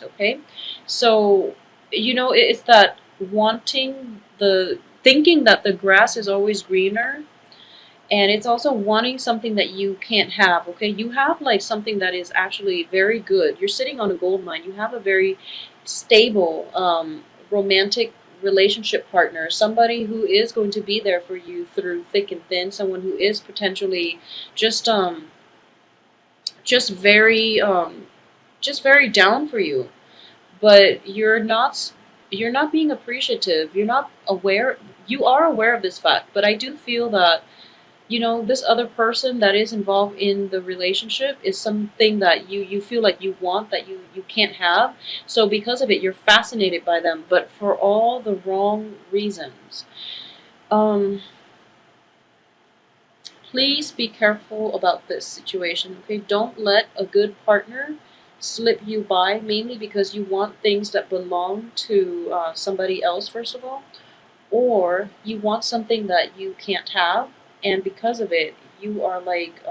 Okay, so it's that thinking that the grass is always greener, and it's also wanting something that you can't have. Okay, you have like something that is actually very good. You're sitting on a gold mine. You have a very stable romantic relationship partner, somebody who is going to be there for you through thick and thin, someone who is potentially just um just very just very down for you, but you're not being appreciative. You're not aware. You are aware of this fact, but I do feel that this other person that is involved in the relationship is something that you feel like you want, that you can't have. So because of it, you're fascinated by them, but for all the wrong reasons. um Please be careful about this situation, okay? Don't let a good partner slip you by, mainly because you want things that belong to somebody else, first of all, or you want something that you can't have, and because of it, you are like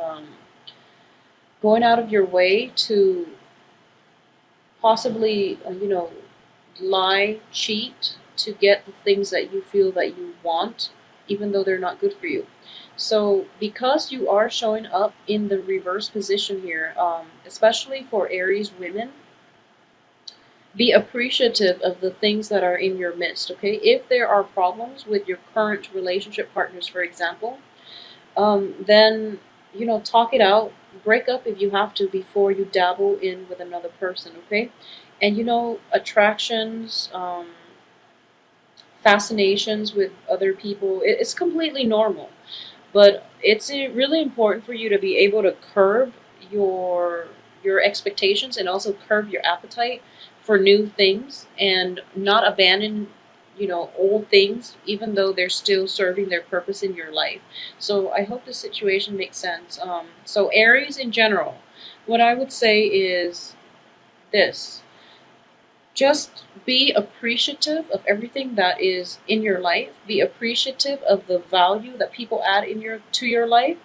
going out of your way to possibly, lie, cheat to get the things that you feel that you want, even though they're not good for you. So, because you are showing up in the reverse position here, especially for Aries women, be appreciative of the things that are in your midst, okay? If there are problems with your current relationship partners, for example, then talk it out, break up if you have to before you dabble in with another person, okay? And attractions, fascinations with other people, it's completely normal, but it's really important for you to be able to curb your your expectations and also curb your appetite for new things and not abandon old things, even though they're still serving their purpose in your life. So I hope this situation makes sense. So Aries in general, what I would say is this: just be appreciative of everything that is in your life. Be appreciative of the value that people add to your life.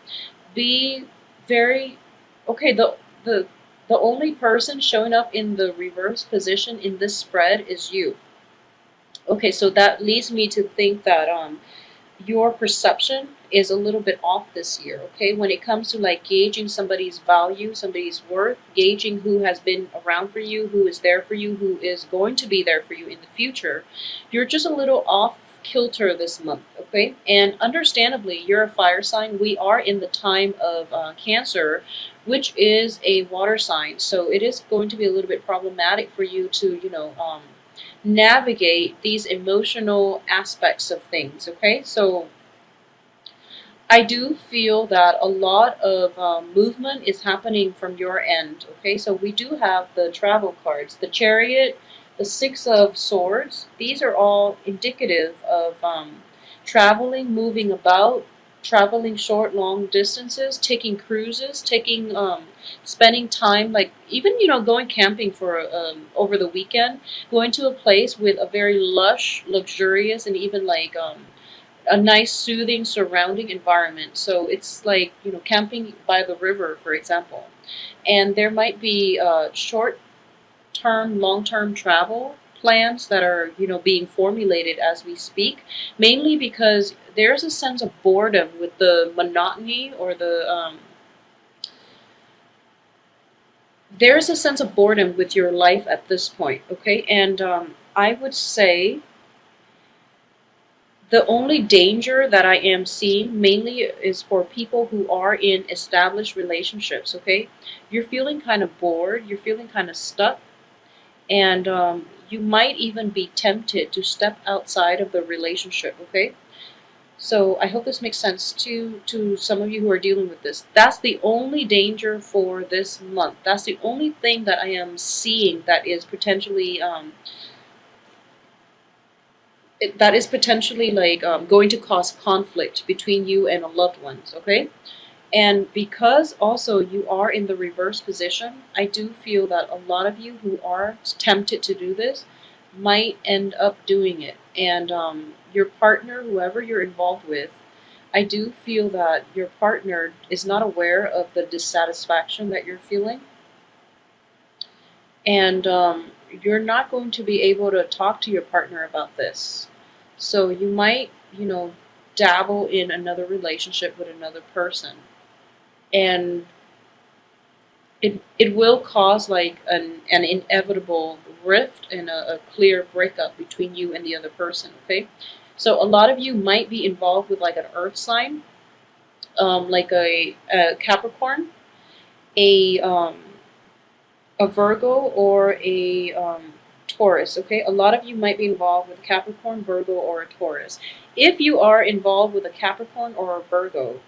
Be very okay. The only person showing up in the reverse position in this spread is you. Okay, so that leads me to think that your perception is a little bit off this year, okay? When it comes to like gauging somebody's value, somebody's worth, gauging who has been around for you, who is there for you, who is going to be there for you in the future, you're just a little off kilter this month, okay? And understandably, you're a fire sign. We are in the time of Cancer, which is a water sign. So it is going to be a little bit problematic for you to, navigate these emotional aspects of things, okay? So I do feel that a lot of movement is happening from your end. Okay, so we do have the travel cards, the Chariot, the Six of Swords. These are all indicative of traveling, moving about, traveling short, long distances, taking cruises, spending time, like even going camping for over the weekend, going to a place with a very lush, luxurious, and even like a nice soothing surrounding environment. So it's like camping by the river, for example. And there might be short term, long term travel plans that are being formulated as we speak, mainly because there's a sense of boredom with the monotony, or there's a sense of boredom with your life at this point, okay? And I would say the only danger that I am seeing mainly is for people who are in established relationships, okay? You're feeling kind of bored, you're feeling kind of stuck, and you might even be tempted to step outside of the relationship, okay? So I hope this makes sense to some of you who are dealing with this. That's the only danger for this month. That's the only thing that I am seeing that is potentially like going to cause conflict between you and a loved ones, okay? And because also you are in the reverse position, I do feel that a lot of you who are tempted to do this might end up doing it. And your partner, whoever you're involved with, I do feel that your partner is not aware of the dissatisfaction that you're feeling, and you're not going to be able to talk to your partner about this. So you might, dabble in another relationship with another person. And it will cause like an inevitable rift and a clear breakup between you and the other person, okay? So a lot of you might be involved with like an earth sign, like a Capricorn, a um, a Virgo, or a Taurus, okay? A lot of you might be involved with Capricorn, Virgo, or a Taurus. If you are involved with a Capricorn or a Virgo,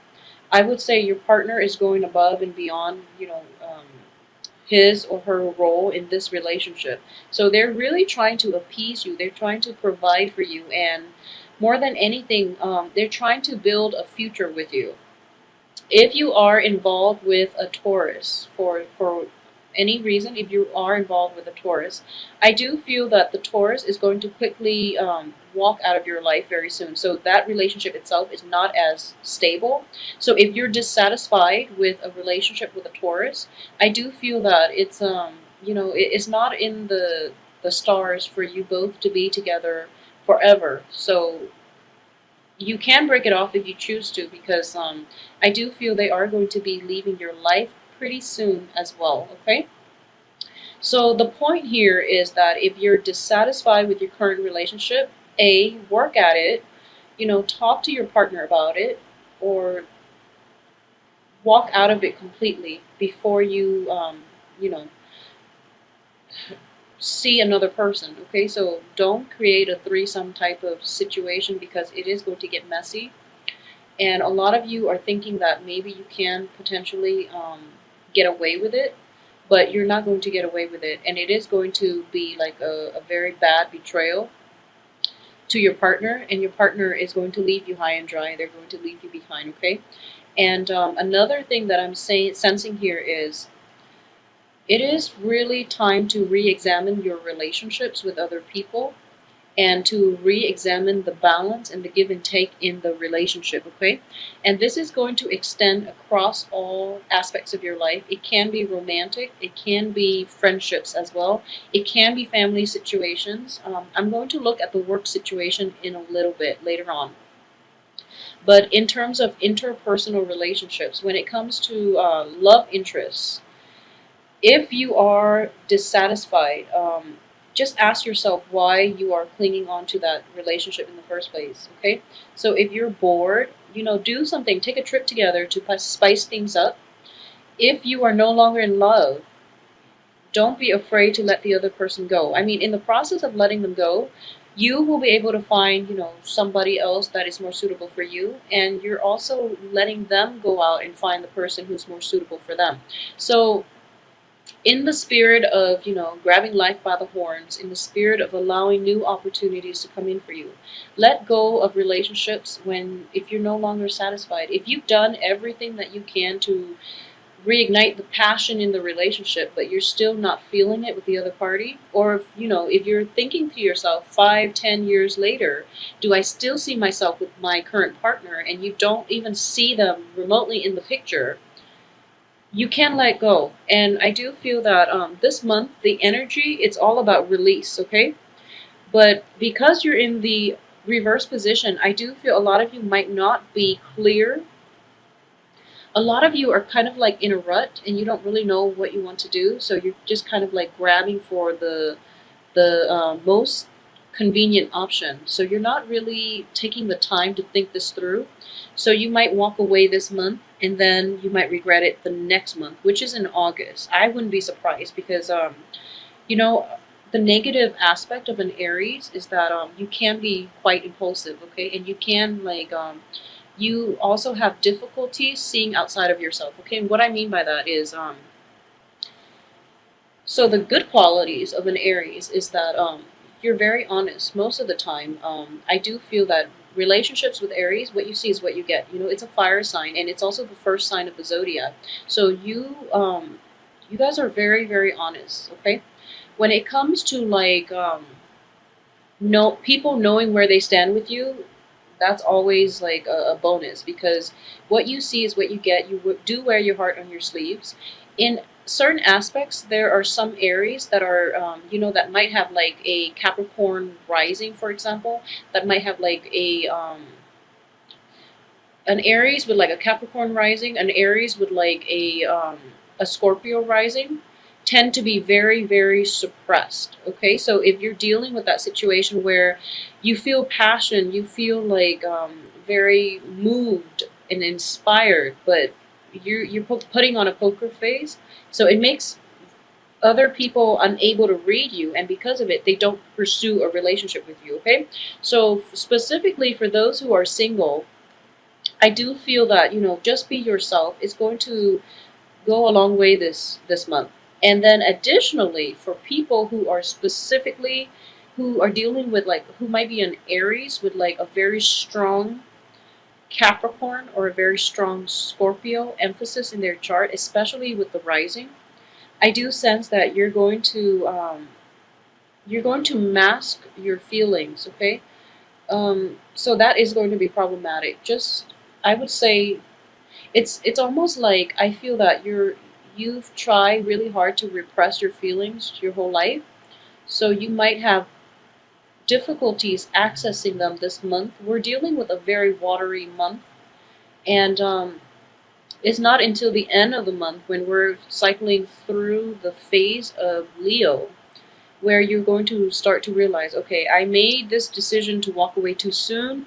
I would say your partner is going above and beyond, his or her role in this relationship. So they're really trying to appease you. They're trying to provide for you, and more than anything, they're trying to build a future with you. If you are involved with a Taurus, for any reason, if you are involved with a Taurus, I do feel that the Taurus is going to quickly walk out of your life very soon. So that relationship itself is not as stable. So if you're dissatisfied with a relationship with a Taurus, I do feel that it's not in the stars for you both to be together forever. So you can break it off if you choose to, because I do feel they are going to be leaving your life pretty soon as well, okay? So the point here is that if you're dissatisfied with your current relationship, work at it, talk to your partner about it, or walk out of it completely before you know, see another person, okay? So don't create a threesome type of situation, because it is going to get messy. And a lot of you are thinking that maybe you can potentially get away with it, but you're not going to get away with it. And it is going to be like a very bad betrayal to your partner, and your partner is going to leave you high and dry. They're going to leave you behind, okay? And another thing that I'm sensing here is it is really time to re-examine your relationships with other people, and to re-examine the balance and the give and take in the relationship, okay? And this is going to extend across all aspects of your life. It can be romantic, it can be friendships as well, it can be family situations. I'm going to look at the work situation in a little bit later on. But in terms of interpersonal relationships, when it comes to love interests, if you are dissatisfied, just ask yourself why you are clinging on to that relationship in the first place, okay? So if you're bored, do something. Take a trip together to spice things up. If you are no longer in love, don't be afraid to let the other person go. I mean, in the process of letting them go, you will be able to find, somebody else that is more suitable for you, and you're also letting them go out and find the person who's more suitable for them. So in the spirit of, grabbing life by the horns, in the spirit of allowing new opportunities to come in for you, let go of relationships if you're no longer satisfied. If you've done everything that you can to reignite the passion in the relationship, but you're still not feeling it with the other party, or if you're thinking to yourself 5-10 years later, do I still see myself with my current partner, and you don't even see them remotely in the picture, you can let go. And I do feel that this month, the energy, it's all about release, okay? But because you're in the reverse position, I do feel a lot of you might not be clear. A lot of you are kind of like in a rut, and you don't really know what you want to do. So you're just kind of like grabbing for the most convenient option. So you're not really taking the time to think this through. So you might walk away this month, and then you might regret it the next month, which is in August. I wouldn't be surprised, because the negative aspect of an Aries is that you can be quite impulsive, okay? And you can you also have difficulty seeing outside of yourself, okay? And what I mean by that is so the good qualities of an Aries is that you're very honest most of the time. I do feel that relationships with Aries, what you see is what you get. It's a fire sign, and it's also the first sign of the zodiac. So you guys are very, very honest, okay? When it comes to people knowing where they stand with you, that's always like a bonus, because what you see is what you get. You do wear your heart on your sleeves. In certain aspects, there are some Aries that are, that might have like a Capricorn rising, for example, that might have like an Aries with like a Capricorn rising, an Aries with like a Scorpio rising, tend to be very, very suppressed. Okay, so if you're dealing with that situation where you feel passion, you feel like very moved and inspired, but you're putting on a poker face, so it makes other people unable to read you, and because of it they don't pursue a relationship with you. Okay, so specifically for those who are single, I do feel that, just be yourself is going to go a long way this month. And then additionally, for people who are specifically who are dealing with like who might be an Aries with like a very strong Capricorn or a very strong Scorpio emphasis in their chart, especially with the rising, I do sense that you're going to mask your feelings. Okay, so that is going to be problematic. Just, I would say, it's almost like I feel that you've tried really hard to repress your feelings your whole life, so you might have difficulties accessing them this month. We're dealing with a very watery month, and it's not until the end of the month when we're cycling through the phase of Leo where you're going to start to realize, okay, I made this decision to walk away too soon,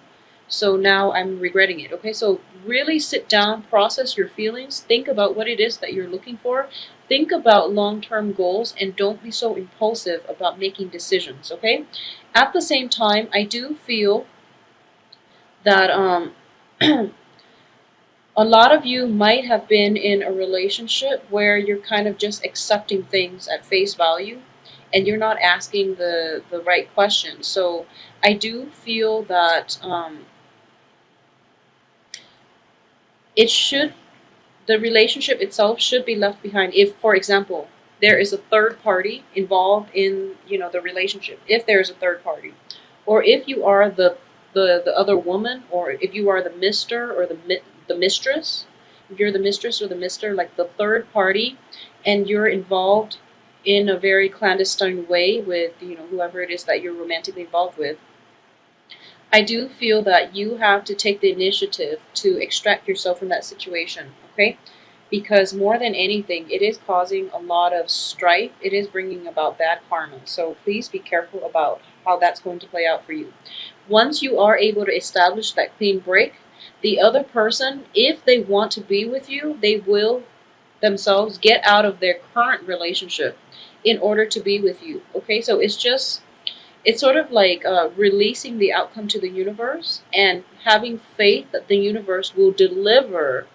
so now I'm regretting it. Okay, so really sit down, process your feelings, think about what it is that you're looking for, think about long-term goals, and don't be so impulsive about making decisions. Okay, at the same time, I do feel that a lot of you might have been in a relationship where you're kind of just accepting things at face value and you're not asking the right questions. So I do feel that it should the relationship itself should be left behind if, for example, there is a third party involved in the relationship. If there is a third party, or if you are the other woman, or if you are the mister or the mistress, if you're the mistress or the mister, like the third party, and you're involved in a very clandestine way with whoever it is that you're romantically involved with, I do feel that you have to take the initiative to extract yourself from that situation. Okay, because more than anything, it is causing a lot of strife. It is bringing about bad karma, so please be careful about how that's going to play out for you. Once you are able to establish that clean break, the other person, if they want to be with you, they will themselves get out of their current relationship in order to be with you. Okay, so it's sort of like releasing the outcome to the universe and having faith that the universe will deliver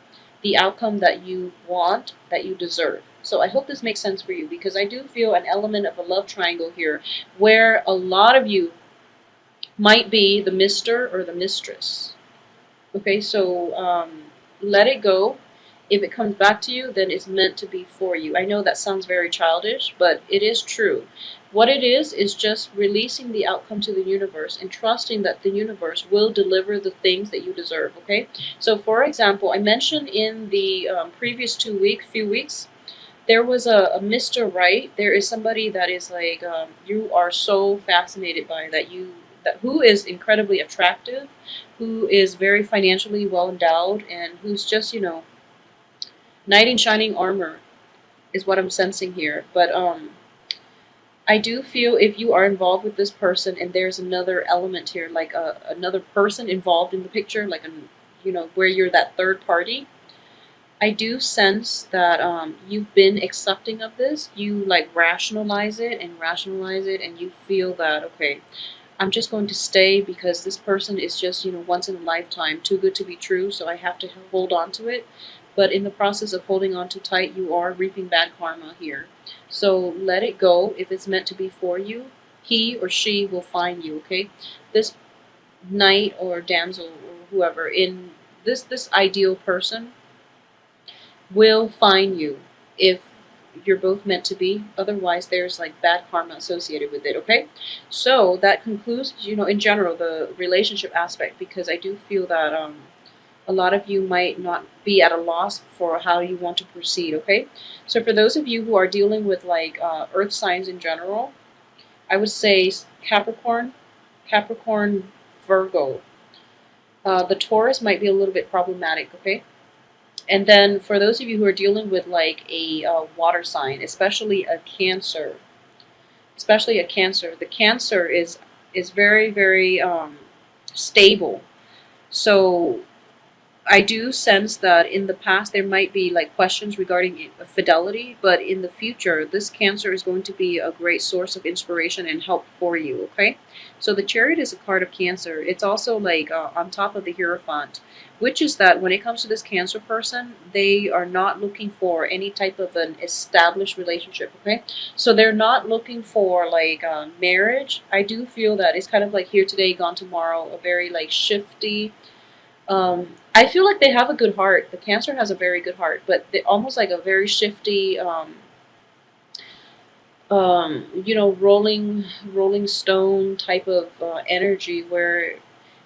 the outcome that you want, that you deserve. So I hope this makes sense for you, because I do feel an element of a love triangle here where a lot of you might be the mister or the mistress. Okay, so let it go. If it comes back to you, then it's meant to be for you. I know that sounds very childish, but it is true. What it is just releasing the outcome to the universe and trusting that the universe will deliver the things that you deserve. Okay, so for example, I mentioned in the previous few weeks, there was a Mr. Right. There is somebody that is like you are so fascinated by, that who is incredibly attractive, who is very financially well endowed, and who's just knight in shining armor is what I'm sensing here. But I do feel if you are involved with this person and there's another element here, like another person involved in the picture, like where you're that third party, I do sense that you've been accepting of this. You like rationalize it, and you feel that, okay, I'm just going to stay because this person is just once in a lifetime, too good to be true, so I have to hold on to it. But in the process of holding on too tight, you are reaping bad karma here. So let it go. If it's meant to be for you, he or she will find you. Okay, this knight or damsel or whoever in this ideal person will find you if you're both meant to be. Otherwise, there's like bad karma associated with it. Okay, so that concludes in general the relationship aspect, because I do feel that A lot of you might not be at a loss for how you want to proceed, okay? So for those of you who are dealing with like earth signs in general, I would say Capricorn, Capricorn, Virgo. The Taurus might be a little bit problematic, okay? And then for those of you who are dealing with like a water sign, especially a Cancer, the Cancer is very, very stable. So I do sense that in the past there might be like questions regarding fidelity, but in the future, this Cancer is going to be a great source of inspiration and help for you, okay? So the Chariot is a card of Cancer. It's also like on top of the Hierophant, which is that when it comes to this Cancer person, they are not looking for any type of an established relationship, okay? So they're not looking for like marriage. I do feel that it's kind of like here today, gone tomorrow, a very like shifty, I feel like they have a good heart. The Cancer has a very good heart, but they almost like a very shifty, rolling stone type of energy where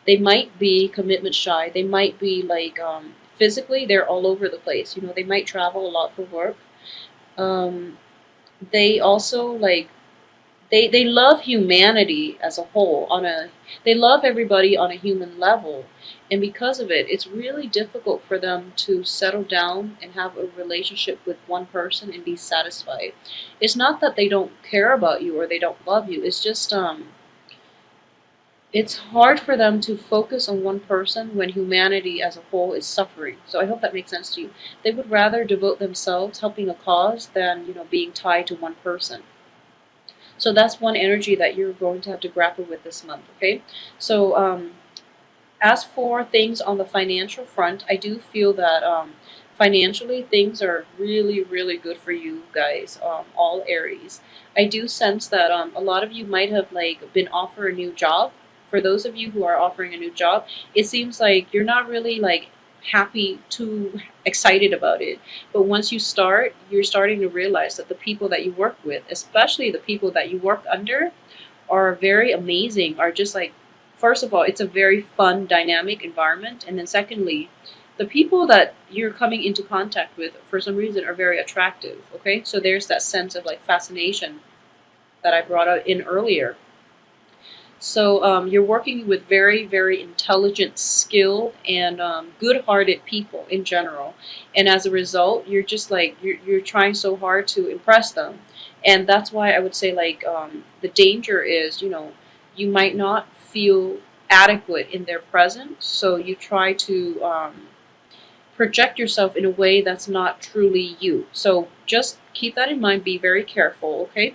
they might be commitment shy. They might be like physically, they're all over the place. They might travel a lot for work. Um, they also like they love humanity as a whole they love everybody on a human level, and because of it, it's really difficult for them to settle down and have a relationship with one person and be satisfied. It's not that they don't care about you or they don't love you, it's just it's hard for them to focus on one person when humanity as a whole is suffering. So I hope that makes sense to you. They would rather devote themselves helping a cause than being tied to one person. So that's one energy that you're going to have to grapple with this month, okay? So as for things on the financial front, I do feel that financially things are really, really good for you guys, all Aries. I do sense that a lot of you might have like been offered a new job. For those of you who are offering a new job, it seems like you're not really like too excited about it. But once you start, you're starting to realize that the people that you work with, especially the people that you work under, are very amazing, are just like, first of all, it's a very fun, dynamic environment. And then secondly, the people that you're coming into contact with for some reason are very attractive, okay? So there's that sense of like fascination that I brought out in earlier. So you're working with very, very intelligent, skilled, and good-hearted people in general. And as a result, you're just like, you're trying so hard to impress them. And that's why I would say like the danger is, you might not feel adequate in their presence. So you try to project yourself in a way that's not truly you. So just keep that in mind. Be very careful, okay?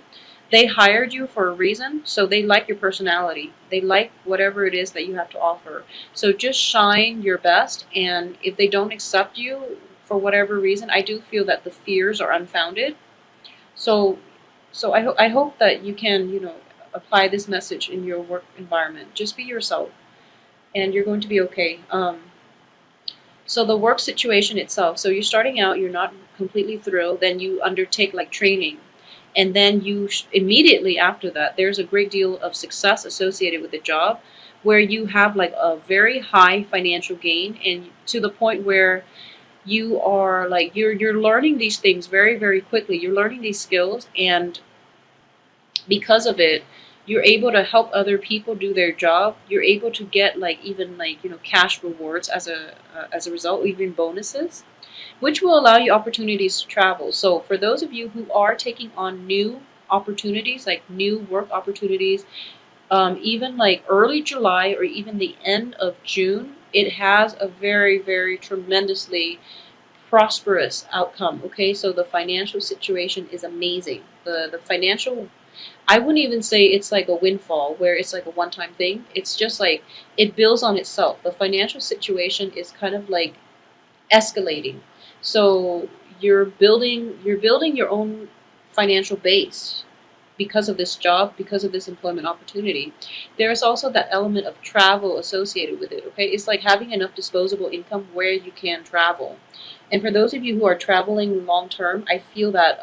They hired you for a reason, so they like your personality. They like whatever it is that you have to offer. So just shine your best, and if they don't accept you for whatever reason, I do feel that the fears are unfounded. So, I hope that you can, apply this message in your work environment. Just be yourself, and you're going to be okay. So the work situation itself, so you're starting out, you're not completely thrilled, then you undertake like training. And then immediately after that, there's a great deal of success associated with the job where you have like a very high financial gain, and to the point where you are like, you're learning these things very, very quickly. You're learning these skills, and because of it, you're able to help other people do their job. You're able to get like even like cash rewards as a result, even bonuses, which will allow you opportunities to travel. So for those of you who are taking on new opportunities, like new work opportunities, even like early July or even the end of June, it has a very, very tremendously prosperous outcome. Okay, so the financial situation is amazing. The financial, I wouldn't even say it's like a windfall where it's like a one-time thing. It's just like it builds on itself. The financial situation is kind of like escalating. So you're building your own financial base because of this job, because of this employment opportunity. There's also that element of travel associated with it. Okay, it's like having enough disposable income where you can travel. And for those of you who are traveling long term, I feel that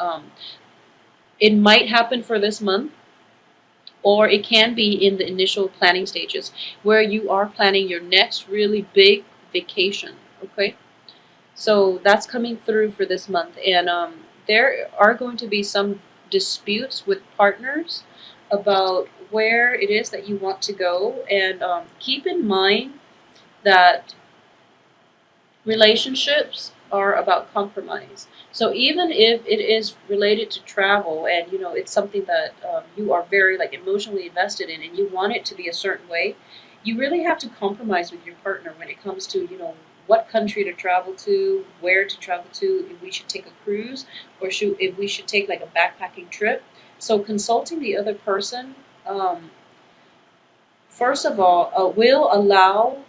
it might happen for this month, or it can be in the initial planning stages where you are planning your next really big vacation. Okay, so that's coming through for this month, and there are going to be some disputes with partners about where it is that you want to go, and keep in mind that relationships are about compromise. So even if it is related to travel, and it's something that you are very like emotionally invested in, and you want it to be a certain way, you really have to compromise with your partner when it comes to what country to travel to, where to travel to, if we should take a cruise, or if we should take like a backpacking trip. So consulting the other person, um, first of all, will allow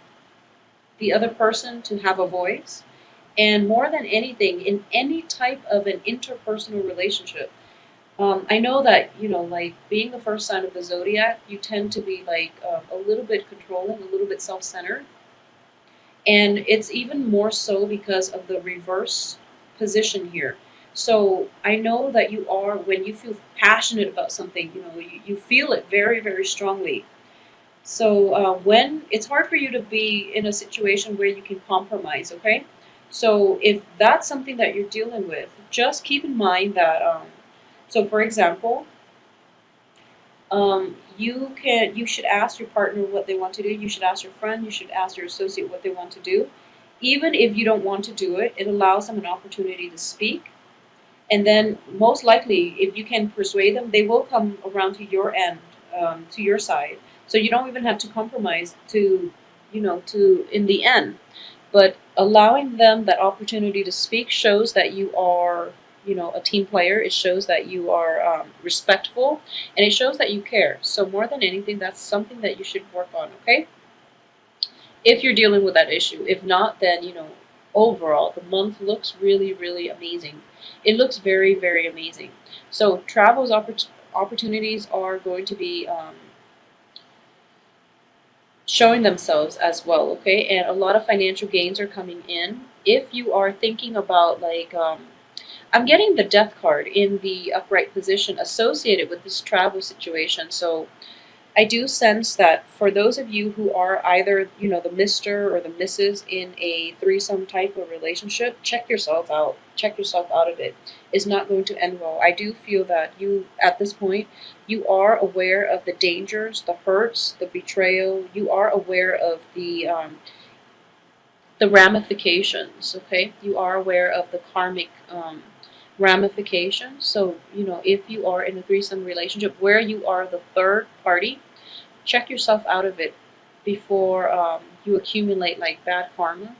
the other person to have a voice. And more than anything, in any type of an interpersonal relationship, I know that, like being the first sign of the zodiac, you tend to be like a little bit controlling, a little bit self centered. And it's even more so because of the reverse position here. So I know that you are, when you feel passionate about something, you feel it very, very strongly. So when it's hard for you to be in a situation where you can compromise, okay? So if that's something that you're dealing with, just keep in mind that. So for example, you should ask your partner what they want to do. You should ask your friend. You should ask your associate what they want to do. Even if you don't want to do it, it allows them an opportunity to speak. And then most likely, if you can persuade them, they will come around to your end, to your side. So you don't even have to compromise to in the end. But allowing them that opportunity to speak shows that you are, a team player. It shows that you are respectful, and it shows that you care. So more than anything, that's something that you should work on. Okay, if you're dealing with that issue. If not, then overall the month looks really, really amazing. It looks very, very amazing. So travels opportunities are going to be showing themselves as well. Okay, and a lot of financial gains are coming in. If you are thinking about like I'm getting the death card in the upright position associated with this travel situation. So I do sense that for those of you who are either, the Mr. or the Mrs. in a threesome type of relationship, check yourself out. Check yourself out of it. It's not going to end well. I do feel that you, at this point, you are aware of the dangers, the hurts, the betrayal. You are aware of the ramifications. Okay, you are aware of the karmic ramifications. So if you are in a threesome relationship where you are the third party, check yourself out of it before you accumulate like bad karma.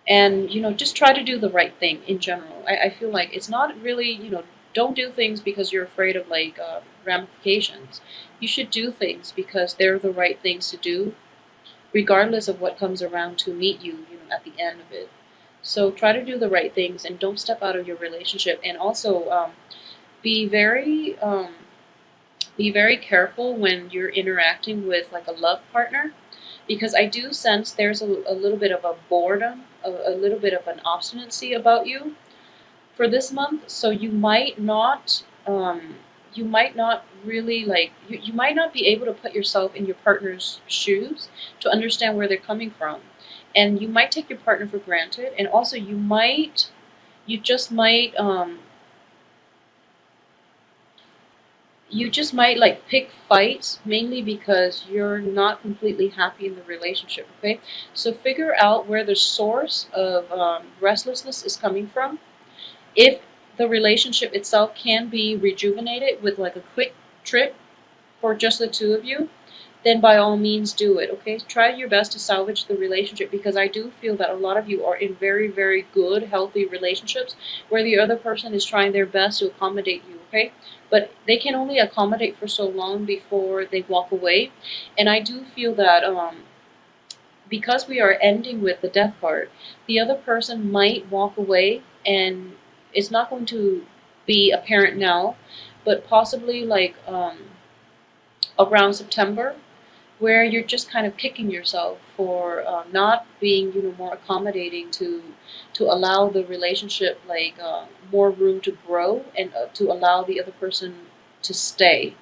And just try to do the right thing in general. I feel like it's not really, don't do things because you're afraid of like ramifications. You should do things because they're the right things to do, regardless of what comes around to meet you, at the end of it. So try to do the right things and don't step out of your relationship. And also be very be very careful when you're interacting with like a love partner, because I do sense there's a little bit of a boredom, a little bit of an obstinacy about you for this month. So you might not really like you might not be able to put yourself in your partner's shoes to understand where they're coming from, and you might take your partner for granted. And also you just might you just might like pick fights mainly because you're not completely happy in the relationship. Okay, so figure out where the source of restlessness is coming from. If the relationship itself can be rejuvenated with like a quick trip for just the two of you, then by all means do it. Okay, try your best to salvage the relationship, because I do feel that a lot of you are in very, very good, healthy relationships where the other person is trying their best to accommodate you. Okay, but they can only accommodate for so long before they walk away. And I do feel that because we are ending with the death card, the other person might walk away, and it's not going to be apparent now, but possibly like around September, where you're just kind of kicking yourself for not being more accommodating to allow the relationship like more room to grow, and to allow the other person to stay.